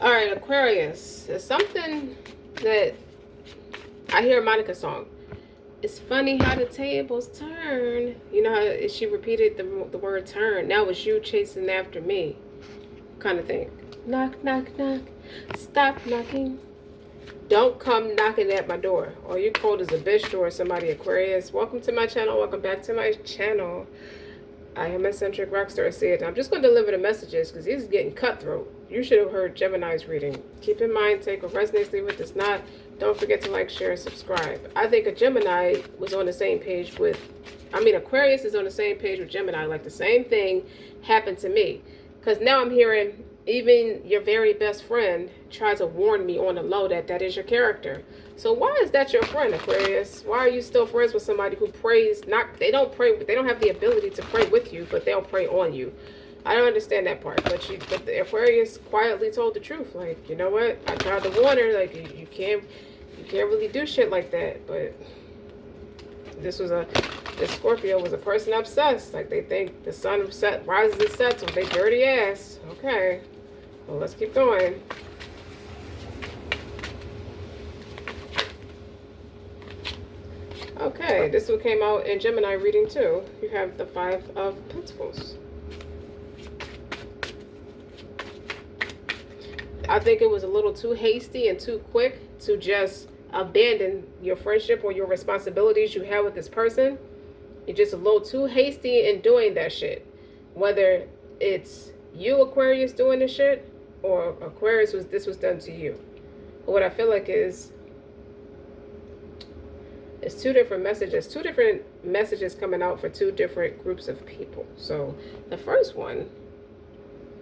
All right, Aquarius. It's something that I hear Monica's song. It's funny how the tables turn. You know how she repeated the word turn. Now it's you chasing after me, kind of thing. Knock, knock, knock. Stop knocking. Don't come knocking at my door. Or you cold as a bitch door, somebody, Aquarius. Welcome to my channel. Welcome back to my channel. I am eccentric RockStar'Seed. I'm just going to deliver the messages because these are getting cutthroat. You should have heard Gemini's reading. Keep in mind, take what resonates, leave what does not. Don't forget to like, share, and subscribe. I think a Gemini was on the same page with, Aquarius is on the same page with Gemini. Like the same thing happened to me. Because now I'm hearing even your very best friend tries to warn me on the low that that is your character. So why is that your friend, Aquarius? Why are you still friends with somebody who prays? They don't have the ability to pray with you, but they'll pray on you. I don't understand that part. But the Aquarius quietly told the truth. Like, you know what? I tried to warn her. Like, you can't really do shit like that. But this Scorpio was a person obsessed. Like, they think the sun rises and sets with their dirty ass. Okay. Well, let's keep going. Okay, this one came out in Gemini reading too. You have the Five of Pentacles. I think it was a little too hasty and too quick to just abandon your friendship or your responsibilities you have with this person. You're just a little too hasty in doing that shit. Whether it's you, Aquarius, doing this shit, or Aquarius this was done to you. But what I feel like is it's two different messages coming out for two different groups of people. So the first one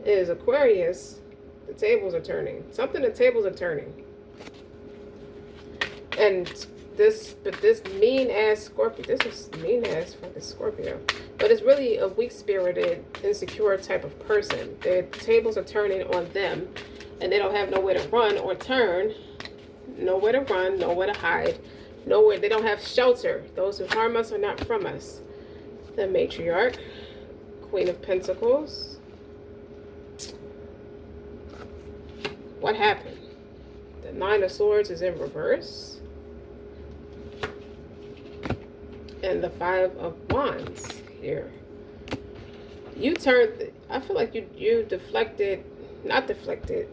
is Aquarius, the tables are turning. The tables are turning. And this mean ass Scorpio, this is mean ass fucking Scorpio. But it's really a weak-spirited, insecure type of person. The tables are turning on them and they don't have nowhere to run or turn, nowhere to run, nowhere to hide. Nowhere, they don't have shelter. Those who harm us are not from us. The Matriarch, Queen of Pentacles. What happened? The Nine of Swords is in reverse. And the Five of Wands here. You turned, I feel like you deflected, not deflected.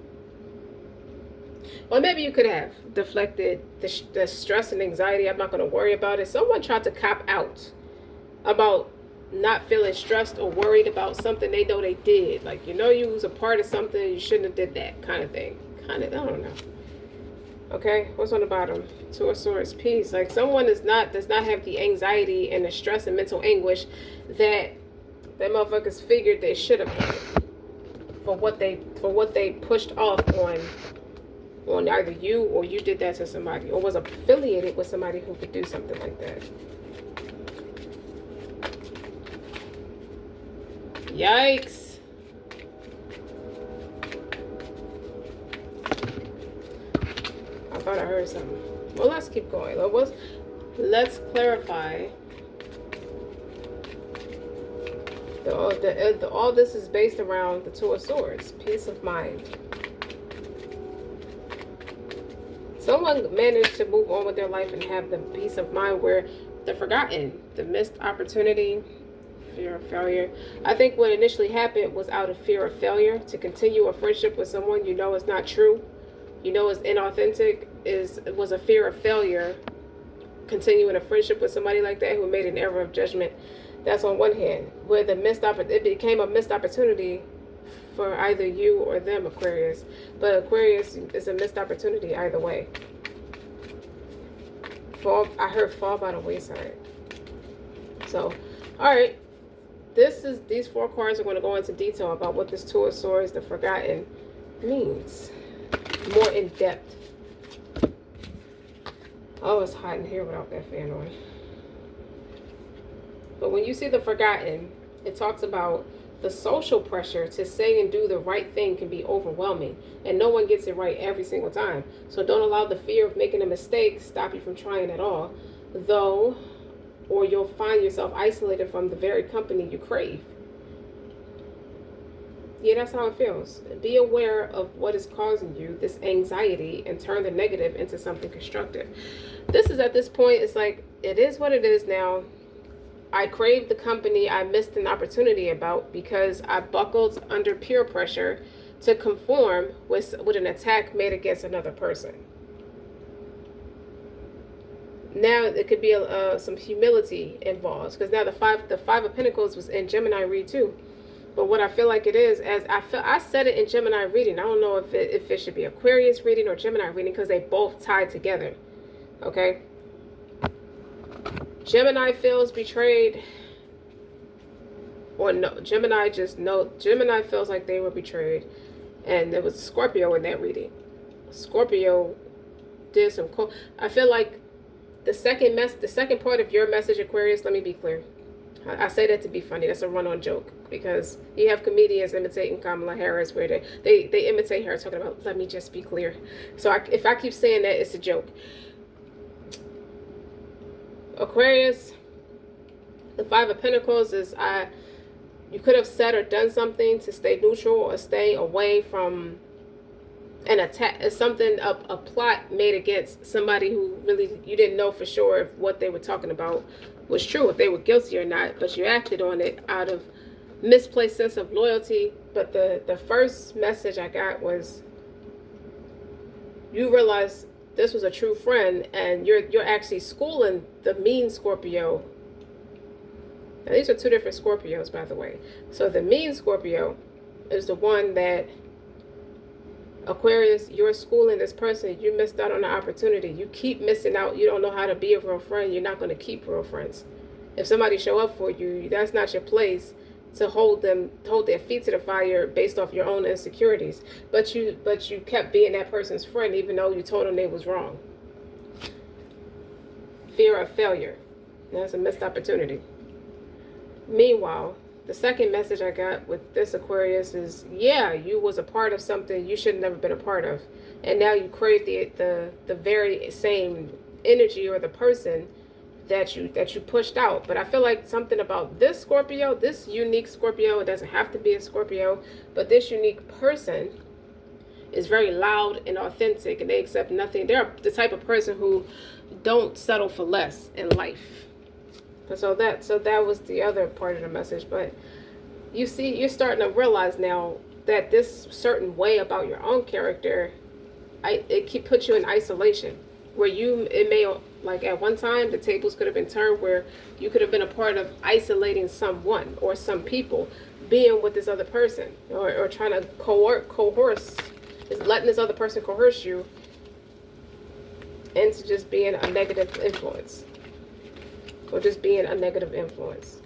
Well, maybe you could have deflected the stress and anxiety. I'm not going to worry about it. Someone tried to cop out about not feeling stressed or worried about something they know they did. Like, you know, you was a part of something, you shouldn't have did that kind of thing. I don't know. Okay, what's on the bottom? Two of Swords, peace. Like, someone does not have the anxiety and the stress and mental anguish that motherfuckers figured they should have had for what they pushed off on either you or you did that to somebody or was affiliated with somebody who could do something like that. Yikes. I thought I heard something. Well, let's keep going. Let's clarify. All this is based around the Two of Swords, peace of mind. Someone managed to move on with their life and have the peace of mind where the forgotten, the missed opportunity, fear of failure. I think what initially happened was out of fear of failure. To continue a friendship with someone you know is not true, you know is inauthentic, was a fear of failure. Continuing a friendship with somebody like that who made an error of judgment. That's on one hand. Where it became a missed opportunity for either you or them, Aquarius. But Aquarius is a missed opportunity either way. I heard fall by the wayside. So, alright. These four cards are going to go into detail about what this Two of Swords, the forgotten, means. More in depth. Oh, it's hot in here without that fan on. But when you see the forgotten, it talks about the social pressure to say and do the right thing can be overwhelming, and no one gets it right every single time. So don't allow the fear of making a mistake stop you from trying at all, or you'll find yourself isolated from the very company you crave. Yeah, that's how it feels. Be aware of what is causing you this anxiety and turn the negative into something constructive. This is at this point, it's like, it is what it is now. I craved the company I missed an opportunity about because I buckled under peer pressure to conform with an attack made against another person. Now it could be some humility involved, because now the five of Pentacles was in Gemini read too. But what I feel like it is, as I said it in Gemini reading. I don't know if it should be Aquarius reading or Gemini reading, because they both tie together. Okay. Gemini feels betrayed, or no, Gemini feels like they were betrayed, and there was Scorpio in that reading. Scorpio did some cool. I feel like the second part of your message, Aquarius. Let me be clear. I say that to be funny. That's a run-on joke, because you have comedians imitating Kamala Harris, where they imitate her talking about, let me just be clear. So if I keep saying that, it's a joke. Aquarius, the Five of Pentacles is, you could have said or done something to stay neutral or stay away from an attack, a plot made against somebody who really you didn't know for sure if what they were talking about was true, if they were guilty or not, but you acted on it out of misplaced sense of loyalty. But the first message I got was, you realize this was a true friend, and you're actually schooling the mean Scorpio. Now, these are two different Scorpios, by the way. So the mean Scorpio is the one that, Aquarius, you're schooling this person. You missed out on the opportunity. You keep missing out. You don't know how to be a real friend. You're not going to keep real friends. If somebody show up for you, that's not your place to hold their feet to the fire based off your own insecurities. But you kept being that person's friend even though you told them they was wrong. Fear of failure. That's a missed opportunity. Meanwhile, the second message I got with this Aquarius is, yeah, you was a part of something you should have never been a part of. And now you crave the very same energy or the person that you pushed out. But I feel like something about this Scorpio, this unique Scorpio, it doesn't have to be a Scorpio, but this unique person is very loud and authentic, and they accept nothing. They're the type of person who don't settle for less in life. So that was the other part of the message. But you see, you're starting to realize now that this certain way about your own character, it puts you in isolation, where it may, like at one time the tables could have been turned, where you could have been a part of isolating someone or some people, being with this other person, or trying to coerce, letting this other person coerce you into just being a negative influence. Or just being a negative influence.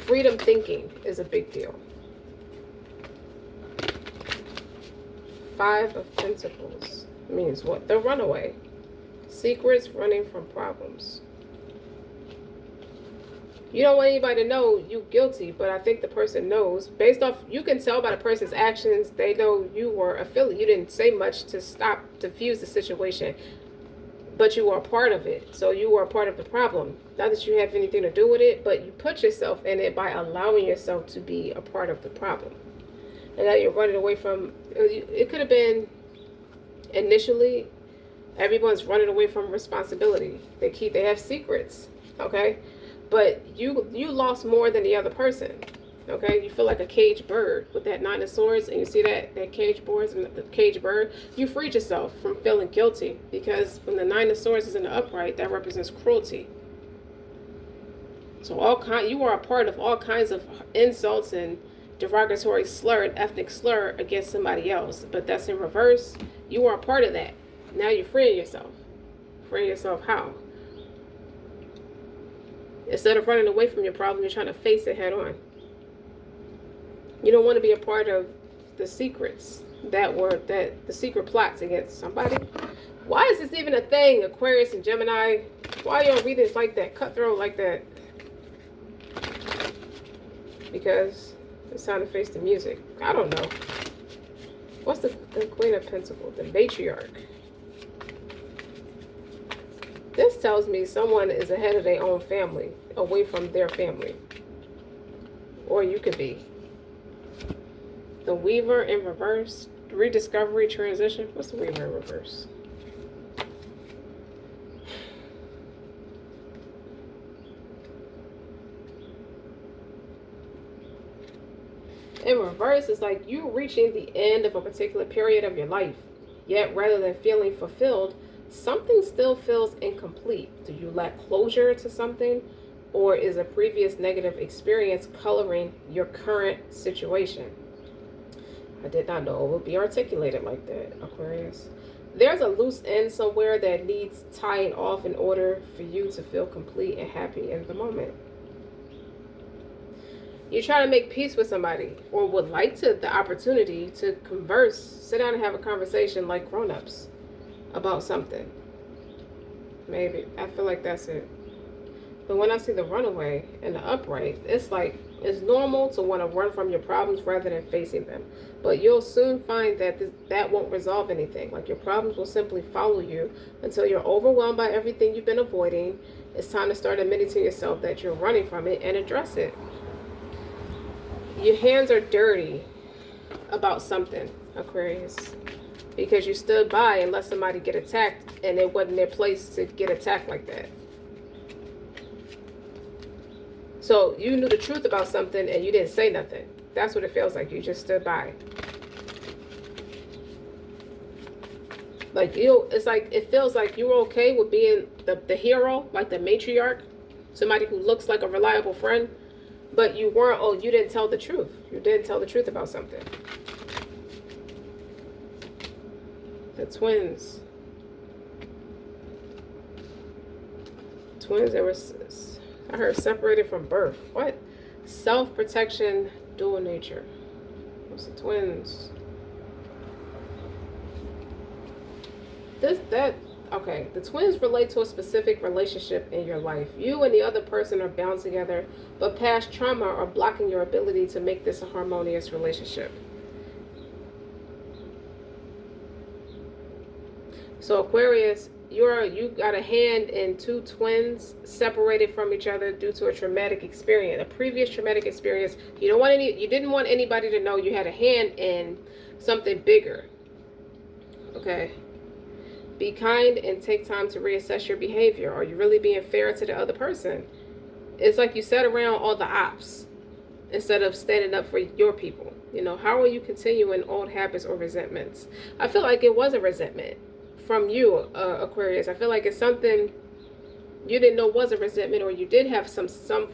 Freedom thinking is a big deal. Five of Pentacles means what? The runaway. Secrets, running from problems. You don't want anybody to know you guilty, but I think the person knows. Based off, you can tell by the person's actions, they know you were affiliated. You didn't say much to diffuse the situation, but you are part of it. So you are part of the problem. Not that you have anything to do with it, but you put yourself in it by allowing yourself to be a part of the problem. And now you're running away from, it could have been initially, everyone's running away from responsibility. They have secrets, okay? But you lost more than the other person, okay? You feel like a caged bird with that Nine of Swords, and you see that caged bird. You freed yourself from feeling guilty, because when the Nine of Swords is in the upright, that represents cruelty. So you are a part of all kinds of insults and derogatory slur and ethnic slur against somebody else, but that's in reverse. You are a part of that. Now you're freeing yourself. Freeing yourself how? Instead of running away from your problem, you're trying to face it head on. You don't want to be a part of the secrets the secret plots against somebody. Why is this even a thing, Aquarius and Gemini? Why are y'all readings like that, cutthroat like that? Because it's time to face the music. I don't know. What's the Queen of Pentacles? The matriarch. This tells me someone is ahead of their own family, away from their family. Or you could be. The Weaver in reverse. Rediscovery, transition. What's the Weaver in reverse? In reverse, it's like you reaching the end of a particular period of your life. Yet, rather than feeling fulfilled, something still feels incomplete. Do you lack closure to something? Or is a previous negative experience coloring your current situation? I did not know it would be articulated like that, Aquarius. There's a loose end somewhere that needs tying off in order for you to feel complete and happy in the moment. You try to make peace with somebody or would like to the opportunity to converse, sit down and have a conversation like grown-ups about something. Maybe. I feel like that's it. But when I see the runaway and the upright, it's like it's normal to want to run from your problems rather than facing them. But you'll soon find that that won't resolve anything. Like your problems will simply follow you until you're overwhelmed by everything you've been avoiding. It's time to start admitting to yourself that you're running from it and address it. Your hands are dirty about something, Aquarius, because you stood by and let somebody get attacked and it wasn't their place to get attacked like that. So you knew the truth about something and you didn't say nothing. That's what it feels like. You just stood by. Like it's like it feels like you were okay with being the hero, like the matriarch, somebody who looks like a reliable friend. But you weren't, you didn't tell the truth. You didn't tell the truth about something. The twins. Twins, I heard separated from birth. What? Self-protection, dual nature. What's the twins? Okay, the twins relate to a specific relationship in your life. You and the other person are bound together, but past trauma are blocking your ability to make this a harmonious relationship. So Aquarius, you got a hand in two twins separated from each other due to a traumatic experience, a previous traumatic experience. You didn't want anybody to know you had a hand in something bigger. Okay. Be kind and take time to reassess your behavior. Are you really being fair to the other person? It's like you sat around all the ops instead of standing up for your people. How are you continuing old habits or resentments? I feel like it was a resentment from you, Aquarius. I feel like it's something you didn't know was a resentment, or you did have some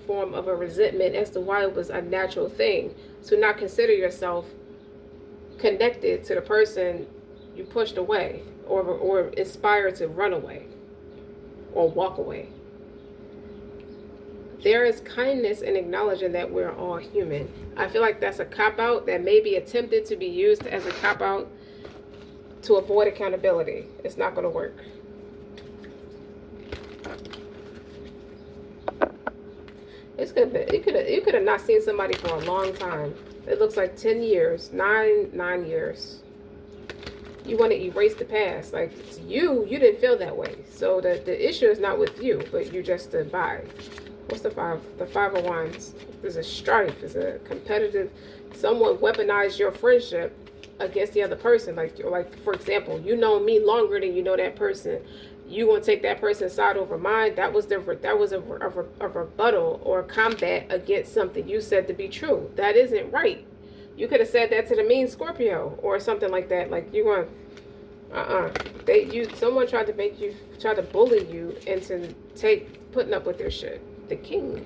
form of a resentment as to why it was a natural thing to not consider yourself connected to the person you pushed away. Or inspired to run away or walk away. There is kindness in acknowledging that we're all human. I feel like that's a cop-out that may be attempted to be used as a cop-out to avoid accountability. It's not going to work. It's good. You could have not seen somebody for a long time. It looks like 10 years, 9 years. You want to erase the past. Like, it's you didn't feel that way. So the issue is not with you, but you just stood by. What's the five? The Five of Wands. There's a strife. There's a competitive. Someone weaponized your friendship against the other person. Like for example, you know me longer than you know that person. You want to take that person's side over mine. That was a rebuttal or a combat against something you said to be true. That isn't right. You could have said that to the mean Scorpio or something like that. Like you want, someone tried to bully you into putting up with their shit. The King.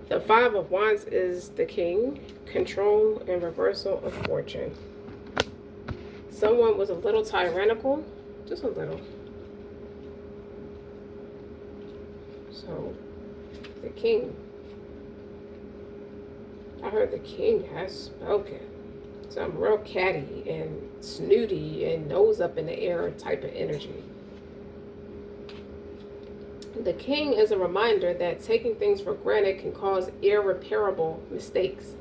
The Five of Wands is the King, control and reversal of fortune. Someone was a little tyrannical, just a little. So, the King. I heard the King has spoken. So I'm real catty and snooty and nose up in the air type of energy. The King is a reminder that taking things for granted can cause irreparable mistakes.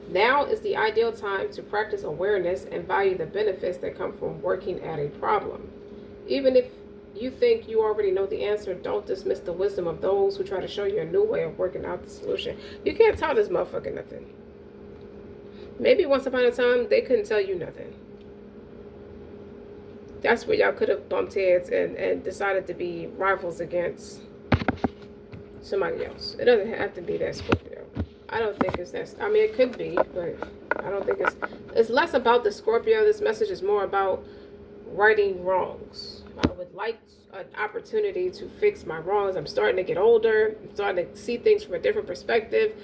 Now is the ideal time to practice awareness and value the benefits that come from working at a problem. Even if you think you already know the answer, don't dismiss the wisdom of those who try to show you a new way of working out the solution. You can't tell this motherfucker nothing. Maybe once upon a time, they couldn't tell you nothing. That's where y'all could have bumped heads and decided to be rivals against somebody else. It doesn't have to be that Scorpio. I don't think it's that. I mean, it could be, but I don't think it's less about the Scorpio. This message is more about righting wrongs. I would like an opportunity to fix my wrongs. I'm starting to get older. I'm starting to see things from a different perspective.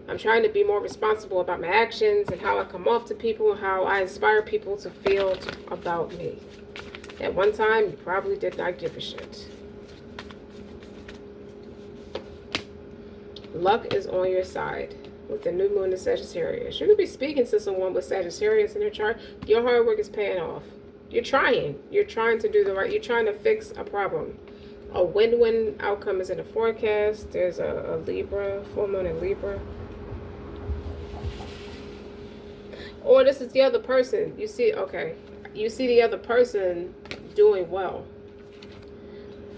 I'm trying to be more responsible about my actions and how I come off to people and how I inspire people to feel about me. At one time, you probably did not give a shit. Luck is on your side with the new moon in Sagittarius. You're going to be speaking to someone with Sagittarius in their chart. Your hard work is paying off. You're trying. You're trying to do the right. You're trying to fix a problem. A win-win outcome is in the forecast. There's a Libra, full moon in Libra. Or this is the other person. You see, okay. You see the other person doing well.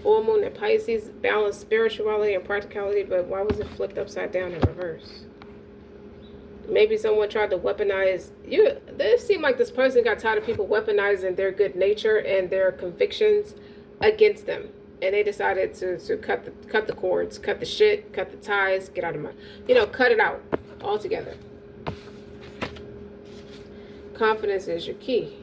Full moon in Pisces, balance spirituality and practicality, but why was it flipped upside down in reverse? Maybe someone tried to weaponize you. It seemed like this person got tired of people weaponizing their good nature and their convictions against them. And they decided to cut the cords, cut the shit, cut the ties, get out of my, cut it out altogether. Confidence is your key.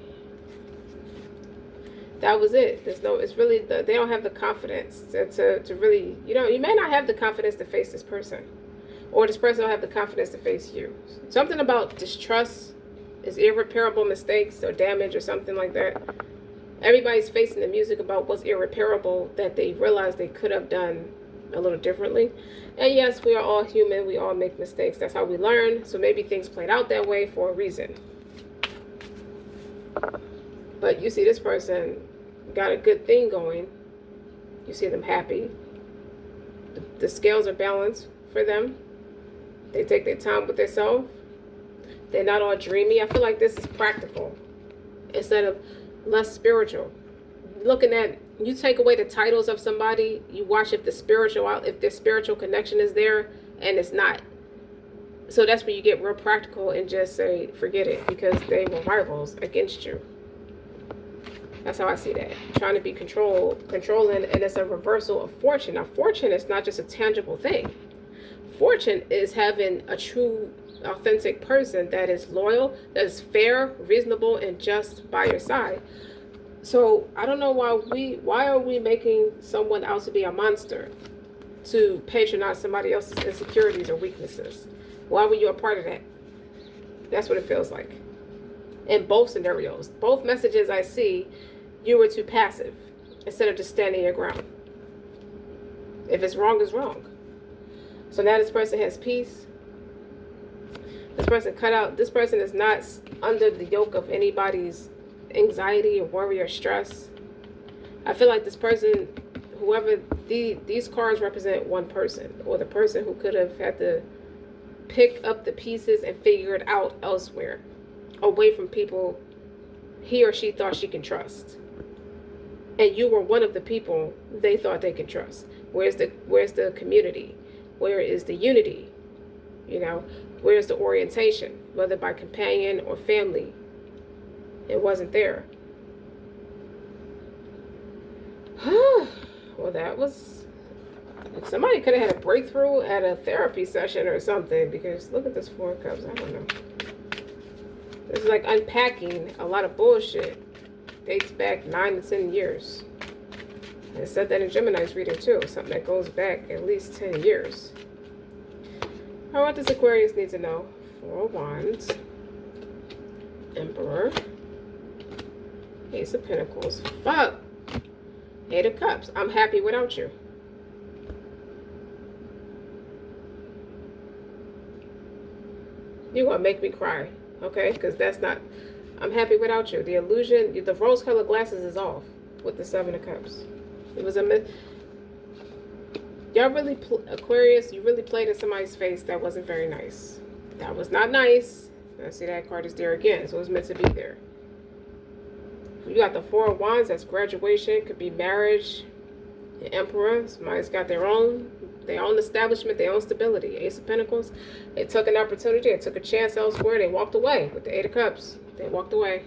That was it. It's really, they don't have the confidence to really, you may not have the confidence to face this person. Or this person don't have the confidence to face you. Something about distrust is irreparable mistakes or damage or something like that. Everybody's facing the music about what's irreparable that they realize they could have done a little differently. And yes, we are all human. We all make mistakes. That's how we learn. So maybe things played out that way for a reason. But you see this person got a good thing going. You see them happy. The scales are balanced for them. They take their time with themselves. They're not all dreamy. I feel like this is practical instead of less spiritual. Looking at, you take away the titles of somebody, you watch if their spiritual connection is there, and it's not. So that's when you get real practical and just say, forget it, because they were rivals against you. That's how I see that. Trying to be controlling, and it's a reversal of fortune. Now, fortune is not just a tangible thing. Fortune is having a true, authentic person that is loyal, that is fair, reasonable, and just by your side. So I don't know why are we making someone else to be a monster to patronize somebody else's insecurities or weaknesses? Why were you a part of that? That's what it feels like. In both scenarios, both messages I see, you were too passive instead of just standing your ground. If it's wrong, it's wrong. So now this person has peace. This person is not under the yoke of anybody's anxiety or worry or stress. I feel like this person, these cards represent one person, or the person who could have had to pick up the pieces and figure it out elsewhere, away from people he or she thought she can trust. And you were one of the people they thought they could trust. Where's the community? Where is the unity? Where's the orientation? Whether by companion or family, it wasn't there. Well, that was, somebody could have had a breakthrough at a therapy session or something, because look at this Four of Cups. I don't know. This is like unpacking a lot of bullshit. Dates back 9 to 10 years. I said that in Gemini's reading too. Something that goes back at least 10 years. All right, what does Aquarius need to know? Four of Wands. Emperor. Ace of Pentacles. Fuck. Eight of Cups. I'm happy without you. You're going to make me cry. Okay? Because that's not... I'm happy without you. The illusion, the rose-colored glasses is off with the Seven of Cups. It was a myth. Y'all really, Aquarius, you really played in somebody's face that wasn't very nice. That was not nice. I see that card is there again, so it's meant to be there. You got the Four of Wands, that's graduation, could be marriage. The Emperor, somebody's got their own Their own establishment, their own stability. Ace of Pentacles, they took an opportunity, they took a chance elsewhere, they walked away with the Eight of Cups. They walked away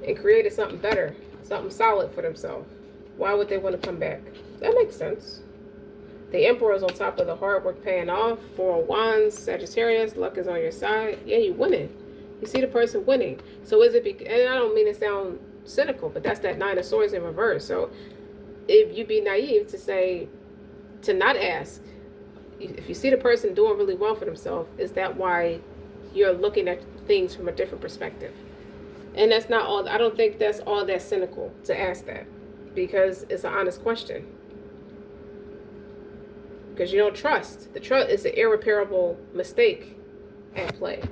and created something better, something solid for themselves. Why would they want to come back? That makes sense. The Emperor is on top of the hard work paying off. Four of Wands, Sagittarius, luck is on your side. Yeah, you're winning. You see the person winning. So is it, and I don't mean to sound cynical, but that's that Nine of Swords in reverse. So if you be naive to say, to not ask, if you see the person doing really well for themselves, is that why you're looking at things from a different perspective? And that's not all, I don't think that's all that cynical to ask that, because it's an honest question. Because you don't trust. The trust is an irreparable mistake at play.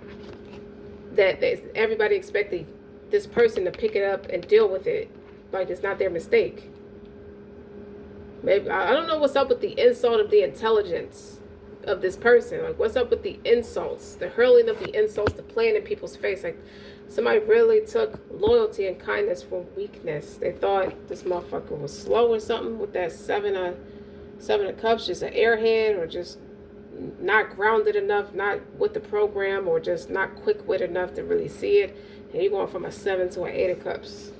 That everybody expecting this person to pick it up and deal with it like it's not their mistake. Maybe I don't know what's up with the insult of the intelligence of this person. Like, what's up with the insults, the hurling of the insults, the playing in people's face? Like, somebody really took loyalty and kindness for weakness. They thought this motherfucker was slow or something with that Seven of Cups, just an airhead, or just not grounded enough, not with the program, or just not quick-witted enough to really see it. And you're going from a 7 to an 8 of Cups.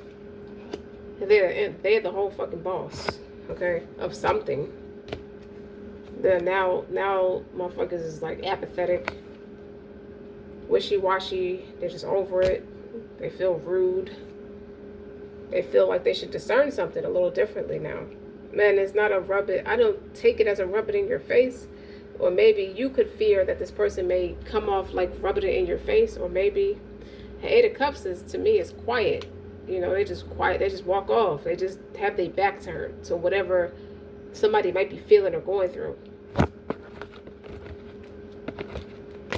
And they're the whole fucking boss, okay, of something. They're now motherfuckers is like apathetic, wishy-washy. They're just over it. They feel rude. They feel like they should discern something a little differently now. Man, it's not a rub it. I don't take it as a rub it in your face. Or maybe you could fear that this person may come off like rubbing it in your face. Or maybe Eight of Cups is, to me, is quiet. You know, they just quiet. They just walk off. They just have their back turned to whatever somebody might be feeling or going through.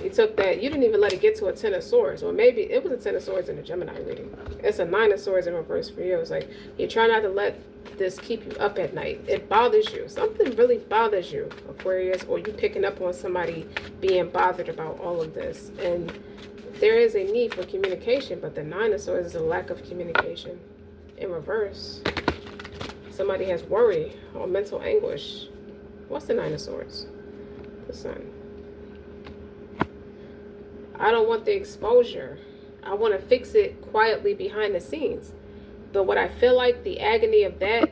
You took that. You didn't even let it get to a 10 of Swords. Or maybe it was a 10 of Swords in a Gemini reading. It's a 9 of Swords in reverse for you. It's like you try not to let this keep you up at night. It bothers you. Something really bothers you, Aquarius, or you picking up on somebody being bothered about all of this. And there is a need for communication, but the 9 of Swords is a lack of communication. In reverse, somebody has worry or mental anguish. What's the 9 of Swords? The Sun. I don't want the exposure. I want to fix it quietly behind the scenes. But what I feel like the agony of that,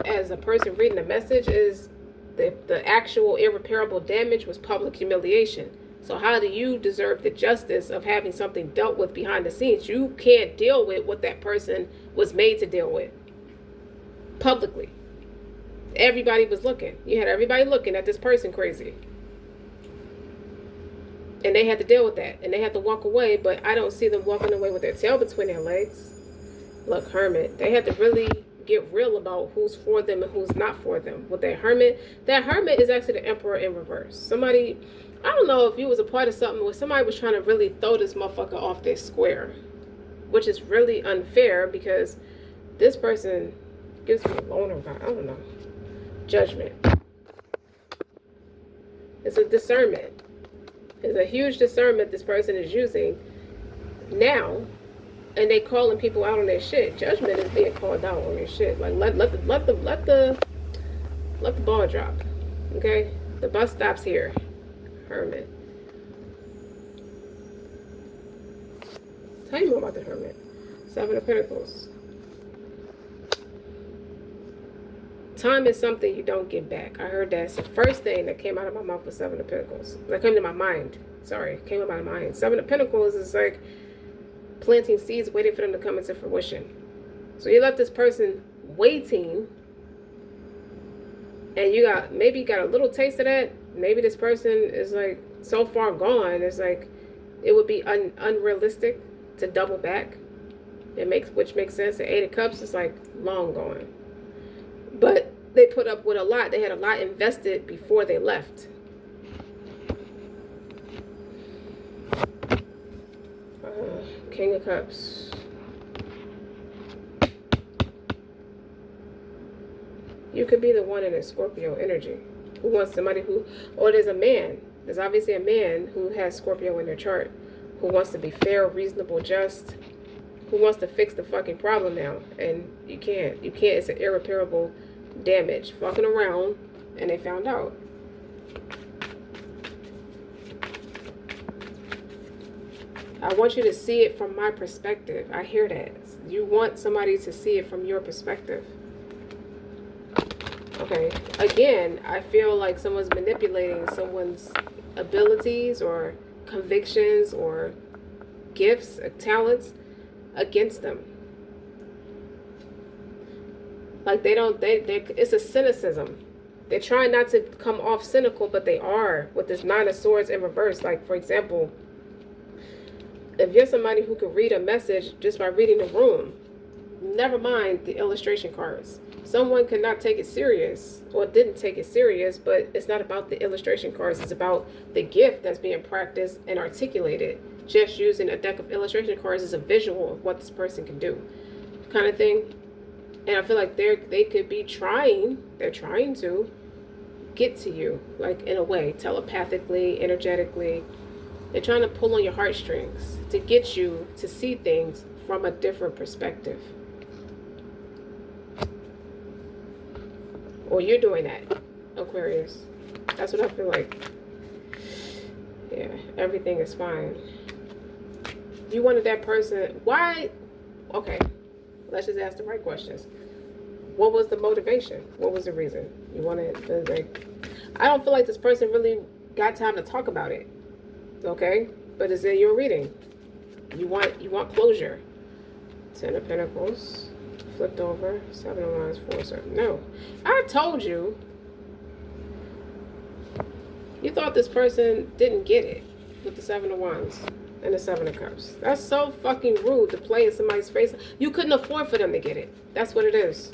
as a person reading the message, is the actual irreparable damage was public humiliation. So how do you deserve the justice of having something dealt with behind the scenes? You can't deal with what that person was made to deal with publicly. Everybody was looking. You had everybody looking at this person crazy. And they had to deal with that. And they had to walk away. But I don't see them walking away with their tail between their legs. Look, Hermit. They had to really get real about who's for them and who's not for them. With that Hermit is actually the Emperor in reverse. Somebody, I don't know if you was a part of something where somebody was trying to really throw this motherfucker off their square. Which is really unfair because this person gives me a loner vibe. I don't know. Judgment. It's a discernment. It's a huge discernment this person is using now, and they calling people out on their shit. Judgment is being called out on their shit. Like let the ball drop. Okay, the bus stops here. Hermit. Tell you more about the Hermit. 7 of Pentacles. Time is something you don't get back. I heard that's the first thing that came out of my mouth was 7 of Pentacles. That came to my mind. Sorry, it came to my mind. 7 of Pentacles is like planting seeds, waiting for them to come into fruition. So you left this person waiting, and you got a little taste of that. Maybe this person is like so far gone. It's like it would be unrealistic to double back. Which makes sense. The 8 of Cups is like long gone. But they put up with a lot. They had a lot invested before they left. King of Cups. You could be the one in a Scorpio energy who wants somebody who, or there's a man. There's obviously a man who has Scorpio in their chart who wants to be fair, reasonable, just, who wants to fix the fucking problem now. And you can't. It's an irreparable damage. Fucking around and they found out. I want you to see it from my perspective. I hear that. You want somebody to see it from your perspective. Okay. Again, I feel like someone's manipulating someone's abilities or convictions or gifts, talents against them. Like it's a cynicism. They're trying not to come off cynical, but they are with this Nine of Swords in reverse. Like, for example, if you're somebody who could read a message just by reading the room, never mind the illustration cards. Someone could not take it serious or didn't take it serious, but it's not about the illustration cards. It's about the gift that's being practiced and articulated. Just using a deck of illustration cards as a visual of what this person can do, kind of thing. And I feel like they could be trying. They're trying to get to you, like in a way, telepathically, energetically. They're trying to pull on your heartstrings to get you to see things from a different perspective. Or you're doing that, Aquarius. That's what I feel like. Yeah, everything is fine. You wanted that person. Why? Okay, let's just ask the right questions. What was the motivation? What was the reason? You wanted the, like, I don't feel like this person really got time to talk about it. Okay, but it's in your reading. You want closure. 10 of Pentacles flipped over. 7 of Wands, 4 of Swords. No, I told you. You thought this person didn't get it with the 7 of Wands and the 7 of Cups. That's so fucking rude to play in somebody's face. You couldn't afford for them to get it. That's what it is.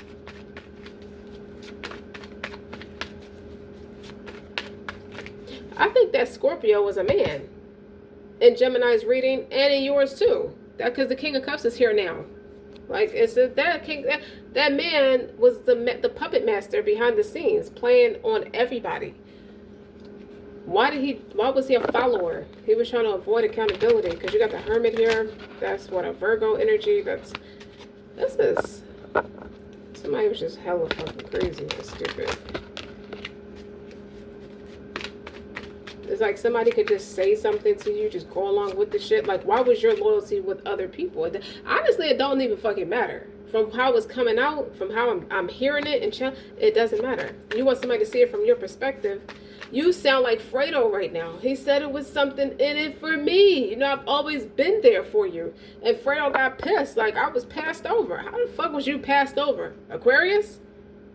I think that Scorpio was a man in Gemini's reading and in yours too. That because the King of Cups is here now. Like that man was the puppet master behind the scenes, playing on everybody. Why was he a follower? He was trying to avoid accountability because you got the Hermit here. That's what, a Virgo energy. This is somebody was just hella fucking crazy and stupid. It's like somebody could just say something to you, just go along with the shit. Like, why was your loyalty with other people? Honestly, it don't even fucking matter. From how it's coming out, from how I'm hearing it, and it doesn't matter. You want somebody to see it from your perspective. You sound like Fredo right now. He said it was something in it for me. You know, I've always been there for you. And Fredo got pissed. Like, I was passed over. How the fuck was you passed over? Aquarius?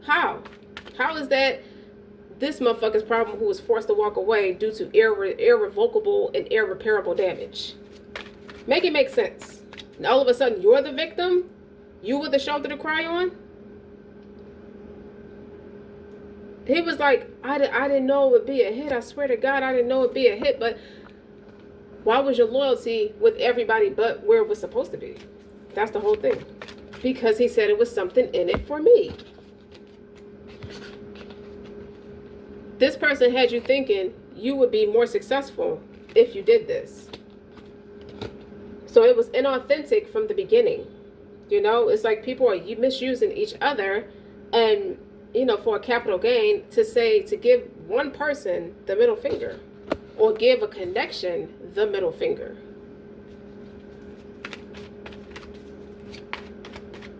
How? How is that this motherfucker's problem who was forced to walk away due to irrevocable and irreparable damage? Make it make sense. And all of a sudden, you're the victim? You were the shoulder to cry on? He was like, I didn't know it would be a hit. I swear to God, I didn't know it would be a hit. But why was your loyalty with everybody but where it was supposed to be? That's the whole thing. Because he said it was something in it for me. This person had you thinking you would be more successful if you did this. So it was inauthentic from the beginning. You know, it's like people are misusing each other and, you know, for a capital gain to give one person the middle finger or give a connection the middle finger.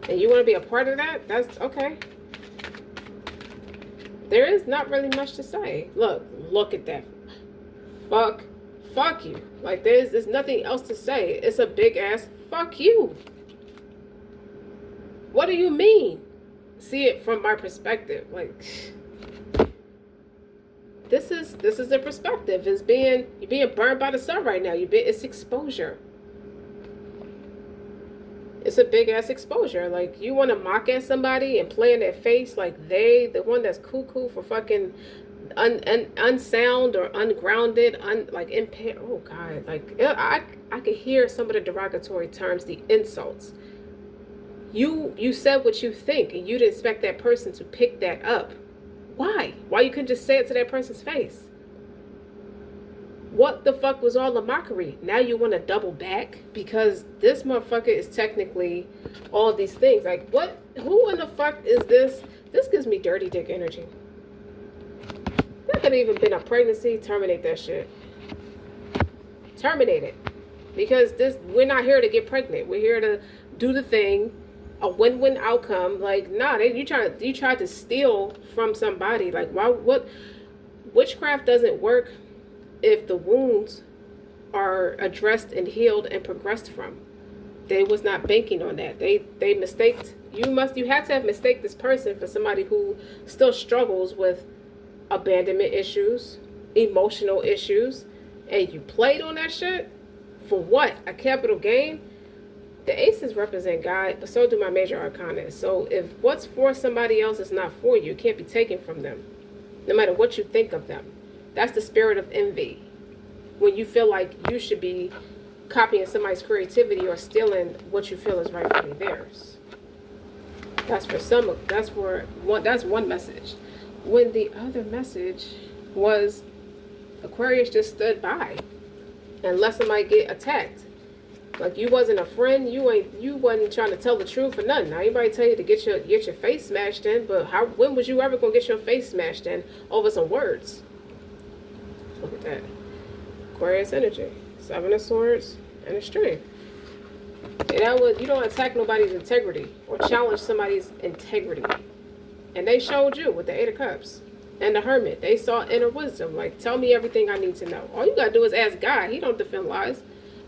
And you want to be a part of that? That's okay. There is not really much to say. Look at that. Fuck you. Like, there's nothing else to say. It's a big ass fuck you. What do you mean? See it from my perspective. Like, this is the perspective. You're being burned by the sun right now. It's exposure. It's a big ass exposure. Like, you want to mock at somebody and play in their face like the one that's cuckoo for fucking unsound or ungrounded, impaired. Oh God, like I could hear some of the derogatory terms, the insults. You said what you think, and you didn't expect that person to pick that up. Why? Why you couldn't just say it to that person's face? What the fuck was all the mockery? Now you want to double back because this motherfucker is technically all these things. Like, what? Who in the fuck is this? This gives me dirty dick energy. could have even been a pregnancy. Terminate that shit. Terminate it. Because we're not here to get pregnant. We're here to do the thing, a win-win outcome. Like, nah, you tried to steal from somebody. Like, what? Witchcraft doesn't work if the wounds are addressed and healed and progressed from. They was not banking on that. They mistaked. You had to have mistaked this person for somebody who still struggles with abandonment issues, emotional issues, and you played on that shit. For what? A capital gain? The aces represent God, but so do my major arcana. So if what's for somebody else is not for you, it can't be taken from them, no matter what you think of them. That's the spirit of envy. When you feel like you should be copying somebody's creativity or stealing what you feel is rightfully theirs. That's one message. When the other message was Aquarius just stood by and let somebody get attacked. Like, you wasn't a friend, you wasn't trying to tell the truth or nothing. Now anybody tell you to get your face smashed in, but when was you ever gonna get your face smashed in over some words? Look at that. Aquarius energy. 7 of Swords and a string. And you don't attack nobody's integrity or challenge somebody's integrity. And they showed you with the 8 of Cups. And the Hermit, they saw inner wisdom. Like, tell me everything I need to know. All you gotta do is ask God. He don't defend lies.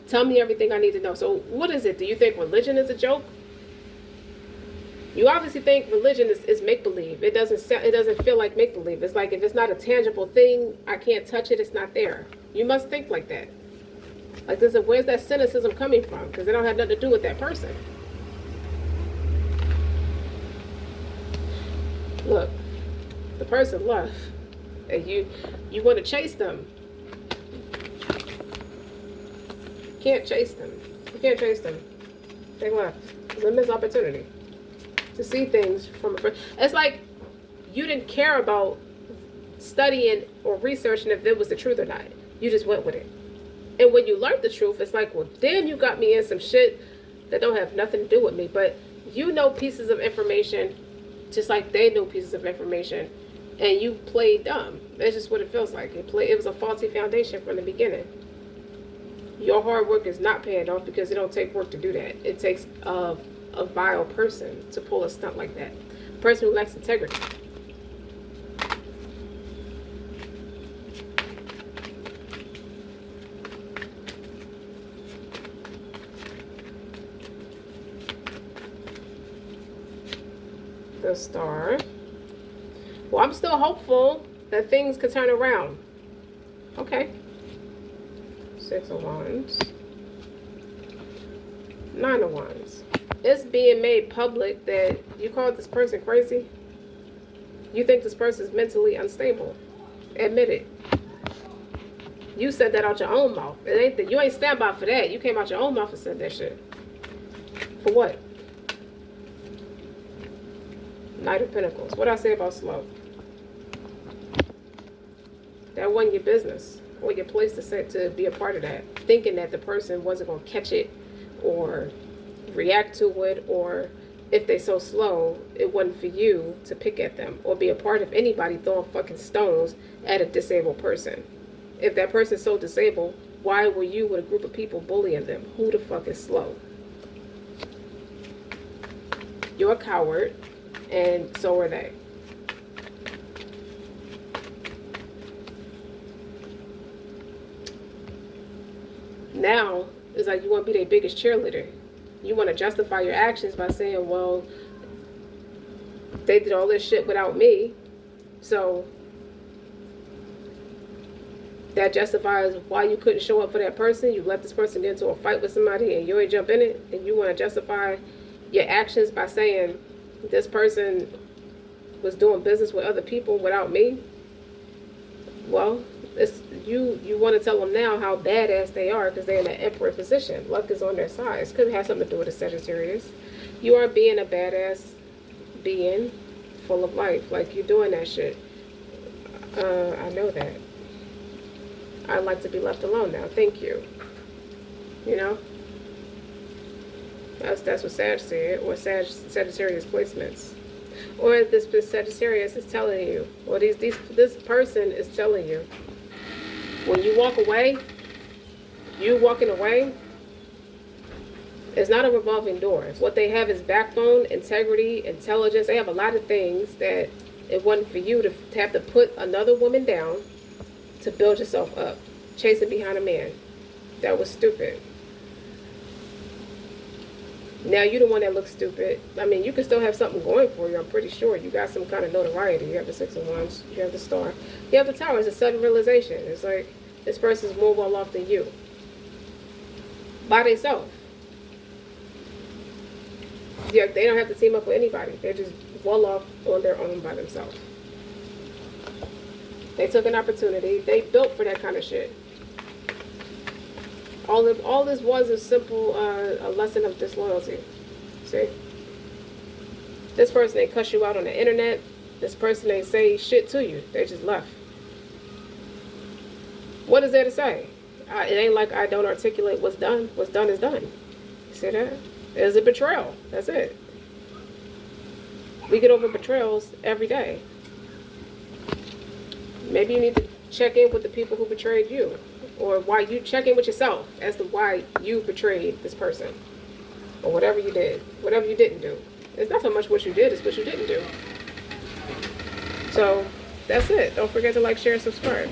Tell me everything I need to know. So what is it? Do you think religion is a joke? You obviously think religion is make-believe. It doesn't feel like make-believe. It's like, if it's not a tangible thing, I can't touch it, it's not there. You must think like that. Like, where's that cynicism coming from? Because it don't have nothing to do with that person. Look. The person left, and you want to chase them. Can't chase them. You can't chase them. They left. It's a missed opportunity to see things from a friend. It's like you didn't care about studying or researching if it was the truth or not. You just went with it. And when you learned the truth, it's like, well, damn, you got me in some shit that don't have nothing to do with me. But you know pieces of information just like they know pieces of information. And you played dumb. That's just what it feels like. It was a faulty foundation from the beginning. Your hard work is not paying off because it don't take work to do that. It takes a vile person to pull a stunt like that. A person who lacks integrity. The Star. Well, I'm still hopeful that things could turn around. Okay. 6 of Wands. 9 of Wands. It's being made public that you called this person crazy. You think this person is mentally unstable. Admit it. You said that out your own mouth. You ain't stand by for that. You came out your own mouth and said that shit. For what? Knight of Pentacles. What I say about slow? That wasn't your business or your place to be a part of that. Thinking that the person wasn't going to catch it or react to it, or if they so slow, it wasn't for you to pick at them or be a part of anybody throwing fucking stones at a disabled person. If that person's so disabled, why were you with a group of people bullying them? Who the fuck is slow? You're a coward, and so are they. Now, it's like you want to be their biggest cheerleader. You want to justify your actions by saying, well, they did all this shit without me. So that justifies why you couldn't show up for that person. You let this person get into a fight with somebody and you ain't jump in it. And you want to justify your actions by saying this person was doing business with other people without me. Well, you want to tell them now how badass they are because they're in an emperor position. Luck is on their side. It could have something to do with a Sagittarius. You are being a badass being full of life. Like, you're doing that shit. I know that. I'd like to be left alone now. Thank you. You know? That's what Sag said. Or Sagittarius placements. Or this Sagittarius is telling you, or this person is telling you, when you walk away, you walking away, it's not a revolving door. What they have is backbone, integrity, intelligence. They have a lot of things that it wasn't for you to have to put another woman down to build yourself up. Chasing behind a man. That was stupid. Now you're the one that looks stupid. I mean, you can still have something going for you. I'm pretty sure you got some kind of notoriety. You have the Six of Wands. You have the Star. You have the Tower. It's a sudden realization. It's like this person's more well off than you. By themselves. Yeah, they don't have to team up with anybody. They're just well off on their own by themselves. They took an opportunity. They built for that kind of shit. All this was a simple a lesson of disloyalty. See? This person ain't cuss you out on the internet. This person ain't say shit to you. They just left. What is there to say? It ain't like I don't articulate what's done. What's done is done. See that? It's a betrayal. That's it. We get over betrayals every day. Maybe you need to check in with the people who betrayed you. Or why you check in with yourself as to why you betrayed this person. Or whatever you did. Whatever you didn't do. It's not so much what you did, it's what you didn't do. So, that's it. Don't forget to like, share, and subscribe.